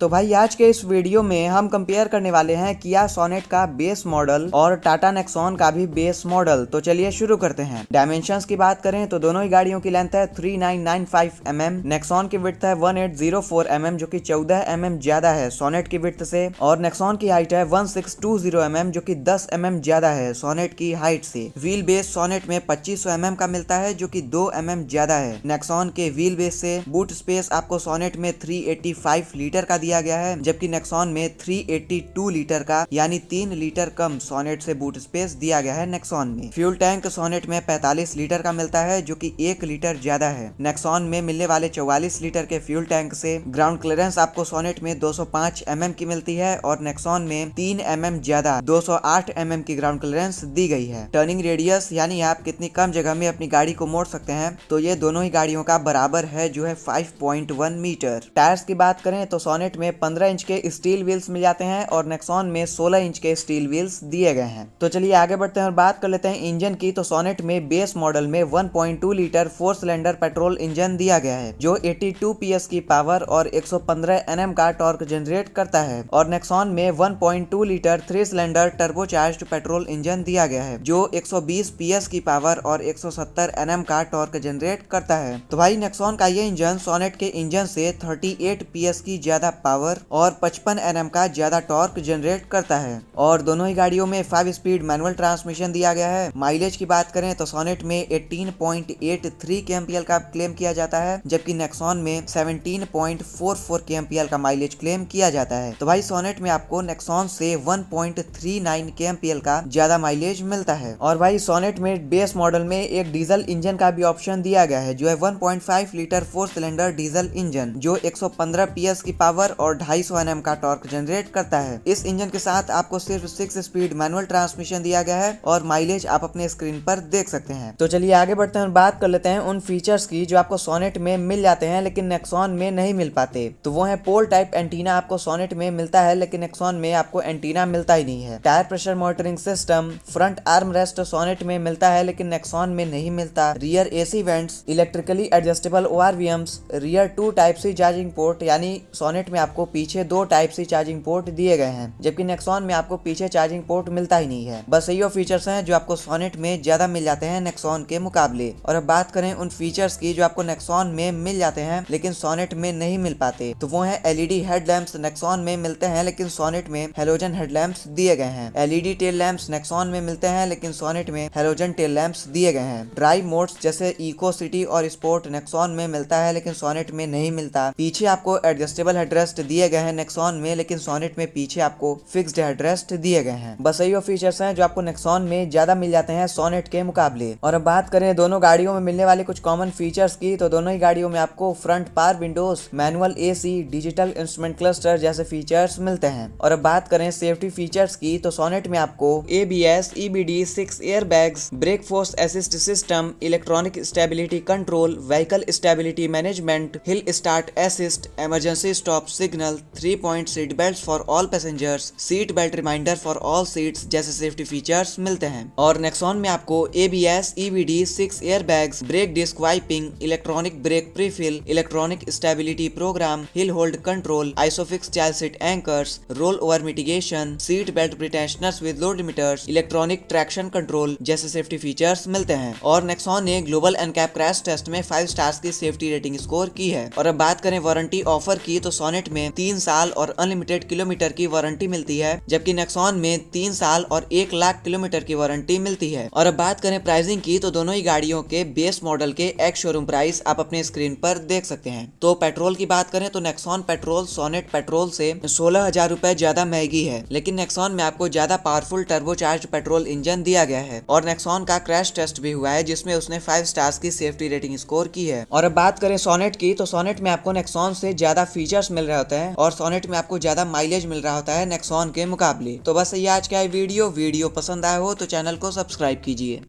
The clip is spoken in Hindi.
तो भाई आज के इस वीडियो में हम कंपेयर करने वाले हैं किया सोनेट का बेस मॉडल और टाटा नेक्सॉन का भी बेस मॉडल। तो चलिए शुरू करते हैं। डायमेंशंस की बात करें तो दोनों ही गाड़ियों की लेंथ है 3995 mm, नेक्सॉन की विड्थ है 1804 mm जो कि 14 mm ज्यादा है सोनेट की विड्थ से, और नेक्सॉन की हाइट है 1620 mm जो कि 10 mm ज्यादा है सोनेट की हाइट से। व्हील बेस सोनेट में 2500 mm का मिलता है जो कि 2 mm ज्यादा है नेक्सॉन के व्हील बेस से। बूट स्पेस आपको सोनेट में 385 लीटर का दिया गया है, जबकि नेक्सॉन में 382 लीटर का यानी 3 लीटर कम सोनेट से बूट स्पेस दिया गया है नेक्सॉन में। फ्यूल टैंक सोनेट में 45 लीटर का मिलता है जो कि 1 लीटर ज्यादा है नेक्सॉन में मिलने वाले 44 लीटर के फ्यूल टैंक से। ग्राउंड क्लियरेंस आपको सोनेट में 205 mm की मिलती है और नेक्सॉन में 3 mm ज्यादा 208 mm की ग्राउंड क्लियरेंस दी गई है। टर्निंग रेडियस यानी आप कितनी कम जगह में अपनी गाड़ी को मोड़ सकते हैं, तो ये दोनों ही गाड़ियों का बराबर है जो है 5.1 मीटर। टायर्स की बात करें तो सोनेट में 15 इंच के स्टील व्हील्स मिल जाते हैं और नेक्सॉन में 16 इंच के स्टील व्हील्स दिए गए हैं। तो चलिए आगे बढ़ते हैं और बात कर लेते हैं इंजन की। तो सोनेट में बेस मॉडल में 1.2 लीटर 4 सिलेंडर पेट्रोल इंजन दिया गया है जो 82 PS की पावर और 115 Nm का टॉर्क जनरेट करता है, और नेक्सॉन में 1.2 litre 3 cylinder turbocharged petrol engine दिया गया है जो 120 PS की पावर और 170 Nm का टॉर्क जनरेट करता है। तो भाई नेक्सॉन का ये इंजन सोनेट के इंजन से 38 PS की ज्यादा पावर और 55 Nm का ज्यादा टॉर्क जनरेट करता है, और दोनों ही गाड़ियों में 5 स्पीड मैनुअल ट्रांसमिशन दिया गया है। माइलेज की बात करें तो सोनेट में 18.83 kmpl का क्लेम किया जाता है, जबकि नेक्सॉन में 17.44 kmpl का माइलेज क्लेम किया जाता है। तो भाई सोनेट में आपको नेक्सॉन से 1.39 kmpl का ज्यादा माइलेज मिलता है। और भाई सोनेट में बेस मॉडल में एक डीजल इंजन का भी ऑप्शन दिया गया है जो है 1.5 लीटर 4 सिलेंडर डीजल इंजन जो 115 PS की पावर और 250 Nm का टॉर्क जनरेट करता है। इस इंजन के साथ आपको सिर्फ 6 स्पीड मैनुअल ट्रांसमिशन दिया गया है और माइलेज आप अपने स्क्रीन पर देख सकते हैं। तो चलिए आगे बढ़ते हैं और बात कर लेते हैं उन फीचर्स की जो आपको सोनेट में मिल जाते हैं लेकिन नेक्सॉन में नहीं मिल पाते। तो वो है पोल टाइप एंटीना आपको सोनेट में मिलता है लेकिन नेक्सॉन में आपको एंटीना मिलता ही नहीं है। Tyre pressure monitoring system, front arm rest Sonet में मिलता है लेकिन नेक्सॉन में नहीं मिलता। Rear AC vents, electrically adjustable ORVMs, rear 2 type C charging port यानी सोनेट में आपको पीछे 2 टाइप सी चार्जिंग पोर्ट दिए गए हैं, जबकि नेक्सॉन में आपको पीछे चार्जिंग पोर्ट मिलता ही नहीं है। बस यही फीचर्स हैं जो आपको सोनेट में ज्यादा मिल जाते हैं नेक्सॉन के मुकाबले। और अब बात करें उन फीचर्स की जो आपको नेक्सॉन में मिल जाते हैं लेकिन सोनेट में नहीं मिल पाते, तो वो है LED हेडलैम्प्स नेक्सॉन में मिलते हैं लेकिन सोनेट में हेलोजन हेडलैम्प्स दिए गए हैं। LED टेल लैंप्स नेक्सॉन में मिलते हैं लेकिन सोनेट में हेलोजन टेल लैंप्स दिए गए हैं। ड्राइव मोड्स जैसे इको, सिटी और स्पोर्ट नेक्सॉन में मिलता है लेकिन सोनेट में नहीं मिलता। पीछे आपको एडजस्टेबल हेडरेस्ट दिए गए हैं नेक्सॉन में, लेकिन सोनेट में पीछे आपको फिक्स्ड हेडरेस्ट दिए गए हैं। बस यही फीचर्स हैं जो आपको नेक्सॉन में ज्यादा मिल जाते हैं सोनेट के मुकाबले। और अब बात करें दोनों गाड़ियों में मिलने वाले कुछ कॉमन फीचर्स की, तो दोनों ही गाड़ियों में आपको front power Windows, manual AC, digital instrument cluster जैसे फीचर्स मिलते हैं। और अब बात करें सेफ्टी फीचर्स की, तो सोनेट में आपको ABS, EBD, 6 air bags, brake force assist system, electronic stability control, vehicle stability management, hill start assist, emergency stop signal, 3-point seat belt for all passengers, seat belt reminder for all seats जैसे सेफ्टी फीचर्स मिलते हैं। और नेक्सॉन में आपको ABS, EBD, 6 air bags, brake disc wiping, electronic brake prefill, electronic stability program, hill hold control, ISOFIX child seat anchors, roll over mitigation, seat belt प्रिटेंशनर्स with load limiters, electronic traction control जैसे सेफ्टी फीचर्स मिलते हैं। और नेक्सॉन ने ग्लोबल एनकैप क्रैश टेस्ट में 5 स्टार्स की सेफ्टी रेटिंग स्कोर की है। और अब बात करें वारंटी ऑफर की, तो सोनेट में 3 साल और अनलिमिटेड किलोमीटर की वारंटी मिलती है, जबकि नेक्सॉन में 3 साल और 1 लाख किलोमीटर की वारंटी मिलती है। और अब बात करें प्राइसिंग की, तो दोनों ही गाड़ियों के बेस मॉडल के एक्स शोरूम प्राइस आप अपने स्क्रीन पर देख सकते हैं। तो पेट्रोल की बात करें तो नेक्सॉन पेट्रोल सोनेट पेट्रोल से 16,000 रुपए ज्यादा महंगी है, लेकिन नेक्सॉन में आपको ज्यादा पावरफुल टर्बोचार्ज पेट्रोल इंजन दिया गया है। और नेक्सॉन का क्रैश टेस्ट भी हुआ है जिसमें उसने 5 स्टार्स की सेफ्टी रेटिंग स्कोर की है। और अब बात करें सोनेट की, तो सोनेट में आपको नेक्सॉन से ज्यादा फीचर्स मिल रहे होते हैं और सोनेट में आपको ज्यादा माइलेज मिल रहा होता है नेक्सॉन के मुकाबले। तो बस ये आज का वीडियो पसंद आया हो तो चैनल को सब्सक्राइब कीजिए।